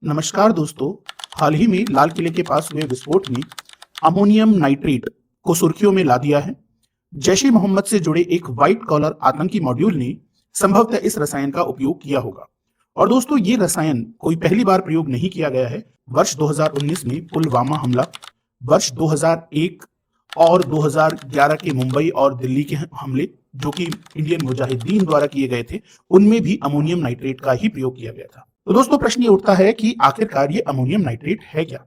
नमस्कार दोस्तों। हाल ही में लाल किले के पास हुए विस्फोट ने अमोनियम नाइट्रेट को सुर्खियों में ला दिया है। जैश ए मोहम्मद से जुड़े एक व्हाइट कॉलर आतंकी मॉड्यूल ने संभवतः इस रसायन का उपयोग किया होगा। और दोस्तों, ये रसायन कोई पहली बार प्रयोग नहीं किया गया है। वर्ष 2019 में पुलवामा हमला, वर्ष 2001 और 2011 के मुंबई और दिल्ली के हमले जो कि इंडियन मुजाहिदीन द्वारा किए गए थे, उनमें भी अमोनियम नाइट्रेट का ही प्रयोग किया गया था। तो दोस्तों, प्रश्न ये उठता है कि आखिरकार ये अमोनियम नाइट्रेट है क्या?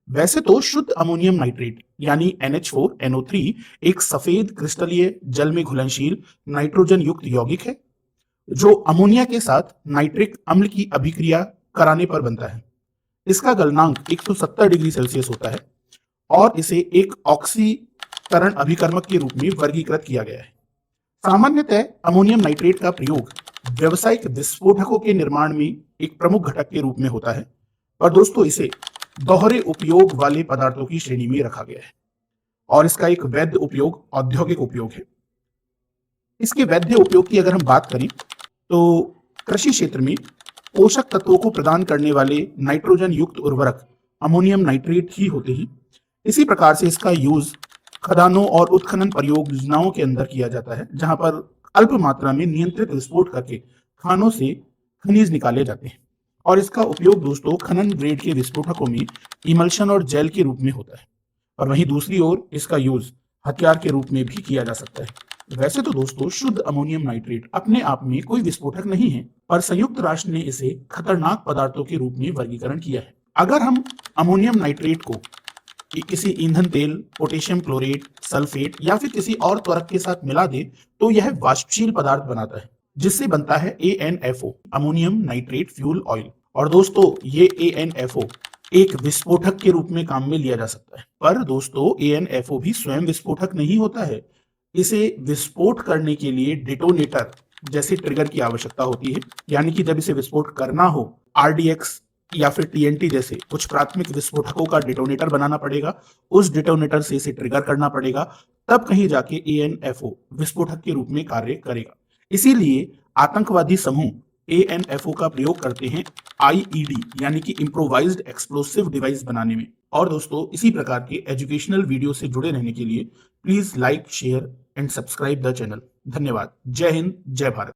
वैसे तो शुद्ध अमोनियम नाइट्रेट यानी NH4NO3 एक सफेद क्रिस्टलीय जल में घुलनशील नाइट्रोजन युक्त यौगिक है जो अमोनिया के साथ नाइट्रिक अम्ल की अभिक्रिया कराने पर बनता है। इसका गलनांक 170 डिग्री सेल्सियस होता है और इसे एक ऑक्सीकरण अभिकर्मक के रूप में वर्गीकृत किया गया है। सामान्यतः अमोनियम नाइट्रेट का प्रयोग व्यावसायिक विस्फोटकों के निर्माण में एक प्रमुख घटक के रूप में होता है, और दोस्तों इसे दोहरे उपयोग वाले पदार्थों की श्रेणी में रखा गया है और इसका एक वैध उपयोग औद्योगिक उपयोग है। इसके वैध उपयोग की अगर हम बात करें तो कृषि क्षेत्र में पोषक तत्वों को प्रदान करने वाले नाइट्रोजन युक्त उर्वरक अमोनियम नाइट्रेट ही होते हैं। इसी प्रकार से इसका यूज खदानों और उत्खनन परियोजनाओं के अंदर किया जाता है, जहां पर अल्प मात्रा में नियंत्रित विस्फोट करके खानों से खनिज निकाले जाते हैं। और इसका उपयोग दोस्तों खनन ग्रेड के विस्फोटकों में इमल्शन और जेल के रूप में होता है, और वहीं दूसरी ओर इसका यूज हथियार के रूप में भी किया जा सकता है। वैसे तो दोस्तों शुद्ध अमोनियम नाइट्रेट अपने आप में कोई विस्फोटक नहीं है, पर संयुक्त राष्ट्र ने इसे खतरनाक पदार्थों के रूप में वर्गीकरण किया है। अगर हम अमोनियम नाइट्रेट को किसी ईंधन तेल, पोटेशियम क्लोरेट, सल्फेट या फिर किसी और त्वरक के साथ मिला दे तो यह वाष्पशील पदार्थ बनाता है, जिससे बनता है ANFO, ammonium nitrate fuel oil. और दोस्तों ये ANFO एक विस्फोटक के रूप में काम में लिया जा सकता है, पर दोस्तों ANFO भी स्वयं विस्फोटक नहीं होता है। इसे विस्फोट करने के लिए डिटोनेटर जैसे ट्रिगर की आवश्यकता होती है, यानी कि जब इसे विस्फोट करना हो RDX या फिर TNT जैसे कुछ प्राथमिक विस्फोटकों का डिटोनेटर बनाना पड़ेगा, उस डिटोनेटर से इसे ट्रिगर करना पड़ेगा, तब कहीं जाके ANFO विस्फोटक के रूप में कार्य करेगा। इसीलिए आतंकवादी समूह ANFO का प्रयोग करते हैं IED यानी कि इम्प्रोवाइज्ड एक्सप्लोसिव डिवाइस बनाने में। और दोस्तों इसी प्रकार के एजुकेशनल वीडियो से जुड़े रहने के लिए please like, share and subscribe the channel. धन्यवाद। जय हिंद, जय भारत।